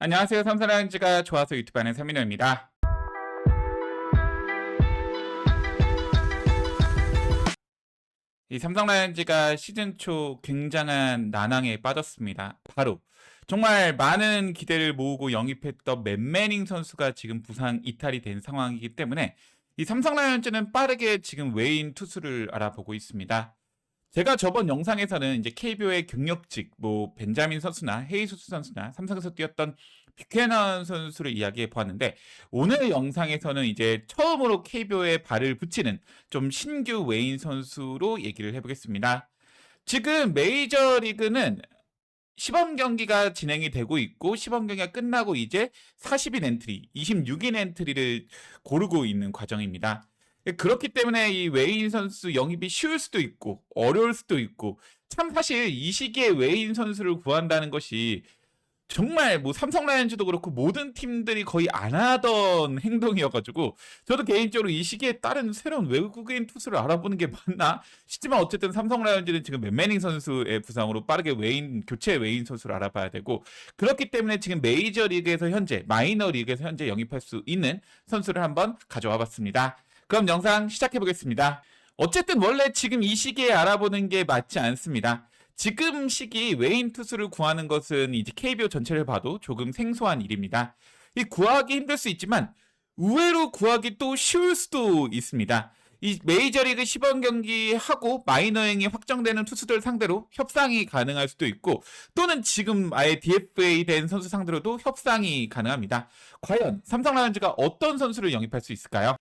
안녕하세요. 삼성라이온즈가 좋아서 유튜브 하는 서민호입니다. 이 삼성라이온즈가 시즌 초 굉장한 난항에 빠졌습니다. 바로 정말 많은 기대를 모으고 영입했던 맨매닝 선수가 지금 부상 이탈이 된 상황이기 때문에 이 삼성라이온즈는 빠르게 지금 외인 투수를 알아보고 있습니다. 제가 저번 영상에서는 이제 KBO의 경력직 벤자민 선수나 헤이수스 선수나 삼성에서 뛰었던 뷰캐넌 선수를 이야기해 보았는데, 오늘 영상에서는 이제 처음으로 KBO에 발을 붙이는 좀 신규 외인 선수로 얘기를 해보겠습니다. 지금 메이저리그는 시범 경기가 진행이 되고 있고, 시범 경기가 끝나고 이제 40인 엔트리, 26인 엔트리를 고르고 있는 과정입니다. 그렇기 때문에 이 외인 선수 영입이 쉬울 수도 있고 어려울 수도 있고, 참 사실 이 시기에 외인 선수를 구한다는 것이 정말 삼성 라이온즈도 그렇고 모든 팀들이 거의 안 하던 행동이어가지고, 저도 개인적으로 이 시기에 다른 새로운 외국인 투수를 알아보는 게 맞나 싶지만, 어쨌든 삼성 라이온즈는 지금 맨매닝 선수의 부상으로 빠르게 교체 외인 선수를 알아봐야 되고, 그렇기 때문에 지금 메이저 리그에서 현재, 마이너 리그에서 현재 영입할 수 있는 선수를 한번 가져와 봤습니다. 그럼 영상 시작해 보겠습니다. 어쨌든 원래 지금 이 시기에 알아보는 게 맞지 않습니다. 지금 시기 외인 투수를 구하는 것은 이제 KBO 전체를 봐도 조금 생소한 일입니다. 이 구하기 힘들 수 있지만 의외로 구하기 또 쉬울 수도 있습니다. 이 메이저리그 시범 경기하고 마이너행이 확정되는 투수들 상대로 협상이 가능할 수도 있고, 또는 지금 아예 DFA 된 선수 상대로도 협상이 가능합니다. 과연 삼성 라이온즈가 어떤 선수를 영입할 수 있을까요?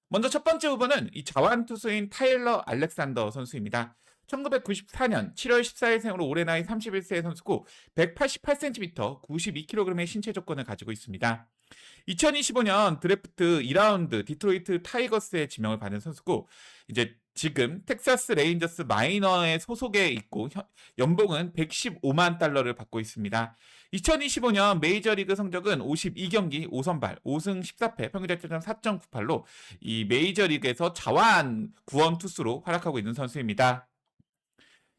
먼저 첫 번째 후보는 이 자완 투수인 타일러 알렉산더 선수입니다. 1994년 7월 14일생으로 올해 나이 31세의 선수고 188cm, 92kg의 신체 조건을 가지고 있습니다. 2025년 드래프트 2라운드 디트로이트 타이거스의 지명을 받은 선수고, 이제 지금 텍사스 레인저스 마이너의 소속에 있고 연봉은 115만 달러를 받고 있습니다. 2025년 메이저리그 성적은 52경기 5선발 5승 14패 평균 자책점 4.98로 이 메이저리그에서 자완 구원 투수로 활약하고 있는 선수입니다.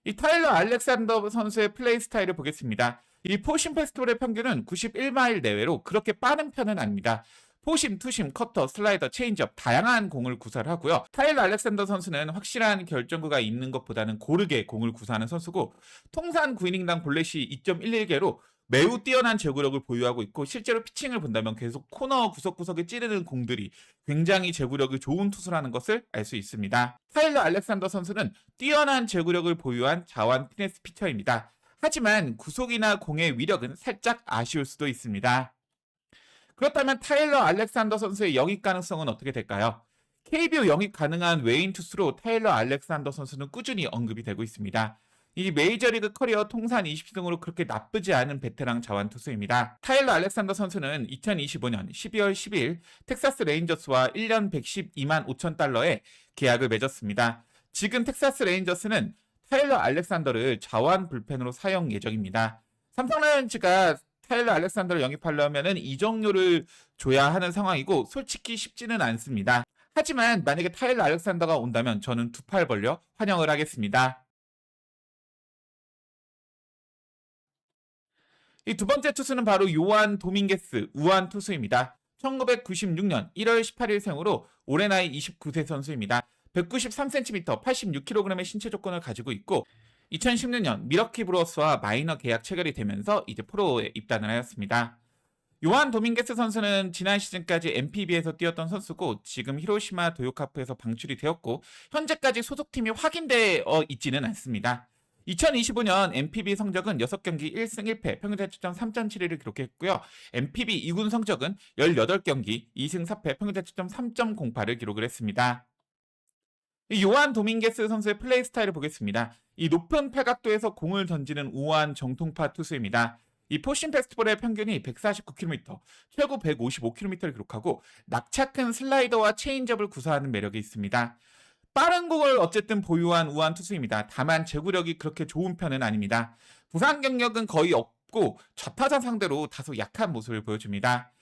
이 타일러 알렉산더 선수의 플레이 스타일을 보겠습니다. 이 포심 페스티벌의 평균은 91마일 내외로 그렇게 빠른 편은 아닙니다. 포심, 투심, 커터, 슬라이더, 체인지업 다양한 공을 구사를 하고요. 타일러 알렉산더 선수는 확실한 결정구가 있는 것보다는 고르게 공을 구사하는 선수고, 통산 9이닝당 볼넷이 2.11개로 매우 뛰어난 제구력을 보유하고 있고, 실제로 피칭을 본다면 계속 코너 구석구석에 찌르는 공들이 굉장히 제구력이 좋은 투수라는 것을 알 수 있습니다. 타일러 알렉산더 선수는 뛰어난 제구력을 보유한 자완 피네스 피처입니다. 하지만 구속이나 공의 위력은 살짝 아쉬울 수도 있습니다. 그렇다면 타일러 알렉산더 선수의 영입 가능성은 어떻게 될까요? KBO 영입 가능한 외인 투수로 타일러 알렉산더 선수는 꾸준히 언급이 되고 있습니다. 이 메이저리그 커리어 통산 20승으로 그렇게 나쁘지 않은 베테랑 자완 투수입니다. 타일러 알렉산더 선수는 2025년 12월 10일 텍사스 레인저스와 1년 112만 5천 달러의 계약을 맺었습니다. 지금 텍사스 레인저스는 타일러 알렉산더를 자완 불펜으로 사용 예정입니다. 삼성 라이온즈가 타일러 알렉산더를 영입하려면 이적료를 줘야 하는 상황이고, 솔직히 쉽지는 않습니다. 하지만 만약에 타일러 알렉산더가 온다면 저는 두 팔 벌려 환영을 하겠습니다. 이 두 번째 투수는 바로 요한 도밍게스 우한 투수입니다. 1996년 1월 18일생으로 올해 나이 29세 선수입니다. 193cm, 86kg의 신체 조건을 가지고 있고, 2016년 미러키 브루어스와 마이너 계약 체결이 되면서 이제 프로에 입단을 하였습니다. 요한 도밍게스 선수는 지난 시즌까지 NPB에서 뛰었던 선수고, 지금 히로시마 도요카프에서 방출이 되었고 현재까지 소속팀이 확인되어 있지는 않습니다. 2025년 NPB 성적은 6경기 1승 1패 평균 자책점 3.71을 기록했고요. NPB 2군 성적은 18경기 2승 4패 평균 자책점 3.08을 기록을 했습니다. 이 요한 도밍게스 선수의 플레이 스타일을 보겠습니다. 이 높은 팔각도에서 공을 던지는 우아한 정통파 투수입니다. 이 포신 페스티벌의 평균이 149km, 최고 155km를 기록하고 낙차 큰 슬라이더와 체인지업을 구사하는 매력이 있습니다. 빠른 공을 어쨌든 보유한 우한 투수입니다. 다만 제구력이 그렇게 좋은 편은 아닙니다. 부상 경력은 거의 없고 좌타자 상대로 다소 약한 모습을 보여줍니다.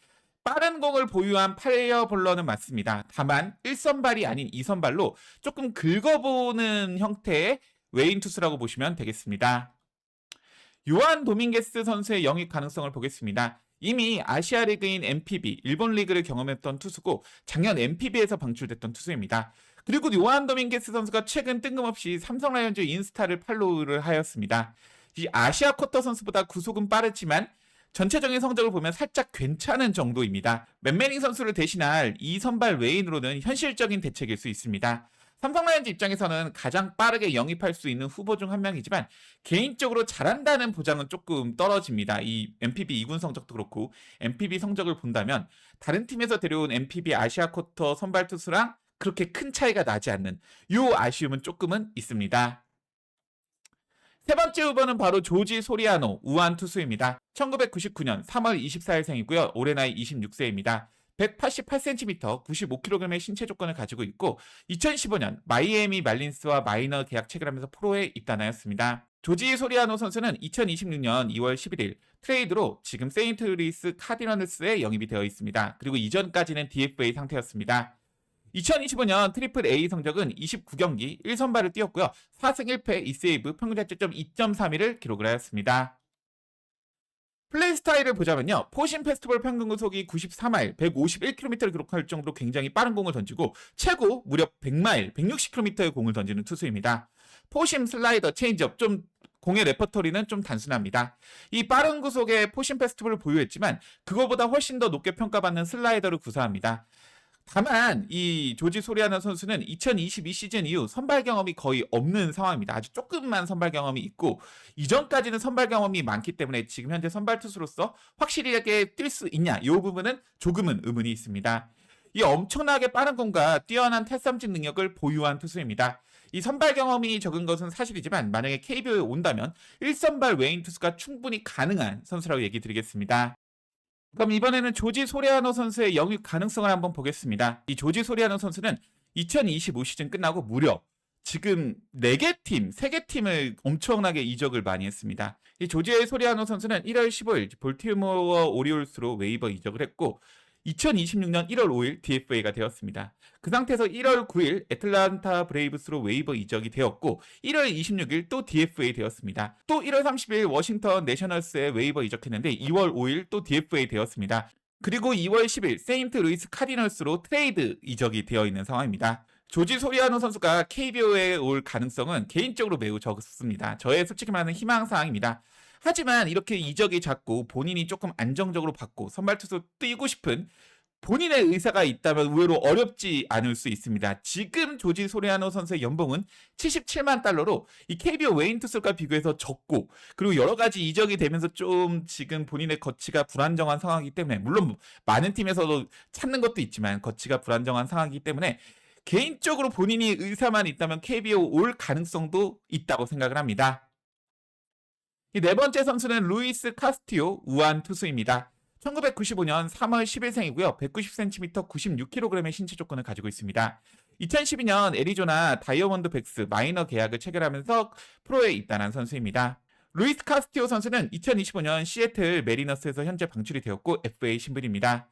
빠른 공을 보유한 파이어 볼러는 맞습니다. 다만 1선발이 아닌 2선발로 조금 긁어보는 형태의 외인 투수라고 보시면 되겠습니다. 요한 도밍게스 선수의 영입 가능성을 보겠습니다. 이미 아시아 리그인 MPB, 일본 리그를 경험했던 투수고 작년 MPB에서 방출됐던 투수입니다. 그리고 요한 도밍게스 선수가 최근 뜬금없이 삼성 라이온즈 인스타를 팔로우를 하였습니다. 이 아시아 쿼터 선수보다 구속은 빠르지만 전체적인 성적을 보면 살짝 괜찮은 정도입니다. 맨매닝 선수를 대신할 이 선발 외인으로는 현실적인 대책일 수 있습니다. 삼성 라이온즈 입장에서는 가장 빠르게 영입할 수 있는 후보 중 한 명이지만 개인적으로 잘한다는 보장은 조금 떨어집니다. 이 MPB 2군 성적도 그렇고 MPB 성적을 본다면 다른 팀에서 데려온 MPB 아시아 쿼터 선발 투수랑 그렇게 큰 차이가 나지 않는 이 아쉬움은 조금은 있습니다. 세 번째 후보는 바로 조지 소리아노 우한 투수입니다. 1999년 3월 24일생이고요. 올해 나이 26세입니다. 188cm, 95kg의 신체 조건을 가지고 있고 2015년 마이애미 말린스와 마이너 계약 체결하면서 프로에 입단하였습니다. 조지 소리아노 선수는 2026년 2월 11일 트레이드로 지금 세인트루이스 카디너스에 영입이 되어 있습니다. 그리고 이전까지는 DFA 상태였습니다. 2025년 트리플 A 성적은 29경기 1선발을 뛰었고요. 4승 1패 2세이브 평균 자책점 2.31을 기록을 하였습니다. 플레이 스타일을 보자면요. 포신 페스티벌 평균 구속이 94마일, 151km를 기록할 정도로 굉장히 빠른 공을 던지고 최고 무려 100마일, 160km의 공을 던지는 투수입니다. 포심, 슬라이더, 체인지업 좀 공의 레퍼토리는 좀 단순합니다. 이 빠른 구속의 포신 페스티벌을 보유했지만 그거보다 훨씬 더 높게 평가받는 슬라이더를 구사합니다. 다만 이 조지 소리아노 선수는 2022 시즌 이후 선발 경험이 거의 없는 상황입니다. 아주 조금만 선발 경험이 있고 이전까지는 선발 경험이 많기 때문에 지금 현재 선발 투수로서 확실하게 뛸 수 있냐 이 부분은 조금은 의문이 있습니다. 이 엄청나게 빠른 공과 뛰어난 탈삼진 능력을 보유한 투수입니다. 이 선발 경험이 적은 것은 사실이지만 만약에 KBO에 온다면 1선발 외인 투수가 충분히 가능한 선수라고 얘기 드리겠습니다. 그럼 이번에는 조지 소리아노 선수의 영입 가능성을 한번 보겠습니다. 이 조지 소리아노 선수는 2025 시즌 끝나고 무려 지금 4개 팀, 3개 팀을 엄청나게 이적을 많이 했습니다. 이 조지 소리아노 선수는 1월 15일 볼티모어 오리올스로 웨이버 이적을 했고 2026년 1월 5일 DFA가 되었습니다. 그 상태에서 1월 9일 애틀란타 브레이브스로 웨이버 이적이 되었고 1월 26일 또 DFA 되었습니다. 또 1월 30일 워싱턴 내셔널스에 웨이버 이적했는데 2월 5일 또 DFA 되었습니다. 그리고 2월 10일 세인트 루이스 카디널스로 트레이드 이적이 되어 있는 상황입니다. 조지 소리아노 선수가 KBO에 올 가능성은 개인적으로 매우 적습니다. 저의 솔직히 말하는 희망사항입니다. 하지만 이렇게 이적이 잦고 본인이 조금 안정적으로 받고 선발투수 뛰고 싶은 본인의 의사가 있다면 의외로 어렵지 않을 수 있습니다. 지금 조지 소리아노 선수의 연봉은 77만 달러로 이 KBO 외인 투수과 비교해서 적고 그리고 여러 가지 이적이 되면서 좀 지금 본인의 거치가 불안정한 상황이기 때문에 물론 많은 팀에서도 찾는 것도 있지만 거치가 불안정한 상황이기 때문에 개인적으로 본인이 의사만 있다면 KBO 올 가능성도 있다고 생각을 합니다. 이 네 번째 선수는 루이스 카스티오 우한 투수입니다. 1995년 3월 10일생이고요. 190cm, 96kg의 신체 조건을 가지고 있습니다. 2012년 애리조나 다이아몬드 백스 마이너 계약을 체결하면서 프로에 입단한 선수입니다. 루이스 카스티오 선수는 2025년 시애틀 메리너스에서 현재 방출이 되었고 FA 신분입니다.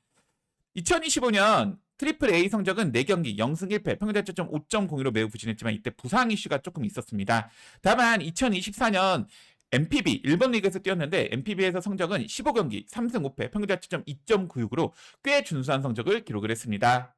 2025년 트리플 A 성적은 4경기 0승 1패 평균 자책점 5.02로 매우 부진했지만 이때 부상 이슈가 조금 있었습니다. 다만 2024년 MPB 일본 리그에서 뛰었는데 MPB에서 성적은 15경기 3승 5패 평균 자책점 2.96으로 꽤 준수한 성적을 기록을 했습니다.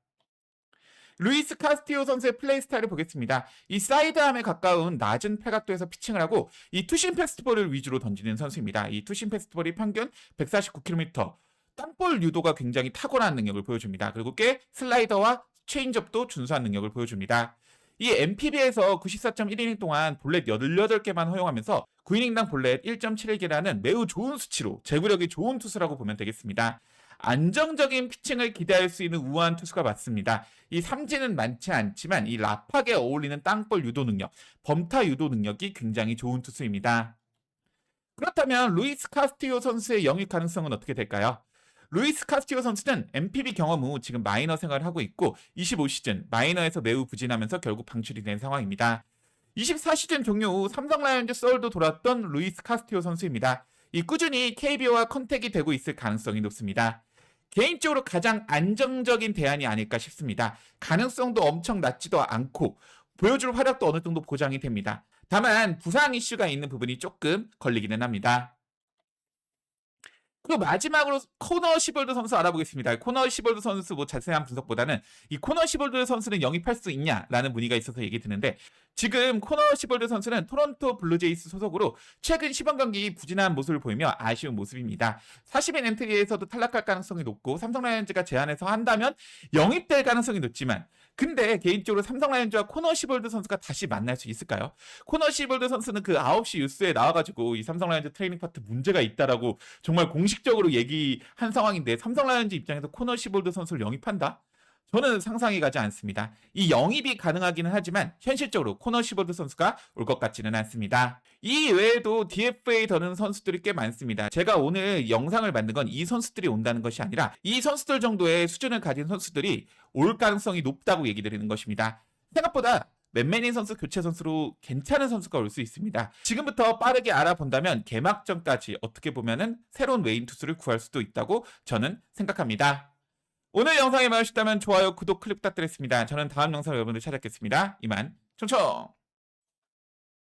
루이스 카스티오 선수의 플레이 스타일을 보겠습니다. 이 사이드암에 가까운 낮은 팔각도에서 피칭을 하고 이 투심 패스트볼을 위주로 던지는 선수입니다. 이 투심 패스트볼이 평균 149km 땅볼 유도가 굉장히 탁월한 능력을 보여줍니다. 그리고 꽤 슬라이더와 체인지업도 준수한 능력을 보여줍니다. 이 MPB에서 94.1이닝 동안 볼넷 18개만 허용하면서 9이닝당 볼넷 1.71개라는 매우 좋은 수치로 제구력이 좋은 투수라고 보면 되겠습니다. 안정적인 피칭을 기대할 수 있는 우아한 투수가 맞습니다. 이 삼진은 많지 않지만 이 라팍에 어울리는 땅볼 유도 능력, 범타 유도 능력이 굉장히 좋은 투수입니다. 그렇다면 루이스 카스티오 선수의 영입 가능성은 어떻게 될까요? 루이스 카스티오 선수는 MPB 경험 후 지금 마이너 생활을 하고 있고 25시즌 마이너에서 매우 부진하면서 결국 방출이 된 상황입니다. 24시즌 종료 후 삼성 라이온즈 서울도 돌았던 루이스 카스티오 선수입니다. 이 꾸준히 KBO와 컨택이 되고 있을 가능성이 높습니다. 개인적으로 가장 안정적인 대안이 아닐까 싶습니다. 가능성도 엄청 낮지도 않고 보여줄 활약도 어느 정도 보장이 됩니다. 다만 부상 이슈가 있는 부분이 조금 걸리기는 합니다. 그리고 마지막으로 코너 시볼드 선수 알아보겠습니다. 코너 시볼드 선수 뭐 자세한 분석보다는 이 코너 시볼드 선수는 영입할 수 있냐라는 문의가 있어서 얘기 드는데, 지금 코너 시볼드 선수는 토론토 블루제이스 소속으로 최근 시범 경기 부진한 모습을 보이며 아쉬운 모습입니다. 40인 엔트리에서도 탈락할 가능성이 높고 삼성 라이온즈가 제안해서 한다면 영입될 가능성이 높지만, 근데 개인적으로 삼성 라이온즈와 코너 시볼드 선수가 다시 만날 수 있을까요? 코너 시볼드 선수는 그 9시 뉴스에 나와가지고 이 삼성 라이온즈 트레이닝 파트 문제가 있다라고 정말 공식적으로 얘기한 상황인데, 삼성 라이온즈 입장에서 코너 시볼드 선수를 영입한다? 저는 상상이 가지 않습니다. 이 영입이 가능하기는 하지만 현실적으로 코너 시볼드 선수가 올 것 같지는 않습니다. 이 외에도 DFA 더는 선수들이 꽤 많습니다. 제가 오늘 영상을 만든 건 이 선수들이 온다는 것이 아니라 이 선수들 정도의 수준을 가진 선수들이 올 가능성이 높다고 얘기 드리는 것입니다. 생각보다 맨매닝 선수 교체 선수로 괜찮은 선수가 올 수 있습니다. 지금부터 빠르게 알아본다면 개막전까지 어떻게 보면은 새로운 외인 투수를 구할 수도 있다고 저는 생각합니다. 오늘 영상이 마음에 드셨다면 좋아요, 구독, 클릭 부탁드리겠습니다. 저는 다음 영상으로 여러분들 찾아뵙겠습니다. 이만 총총!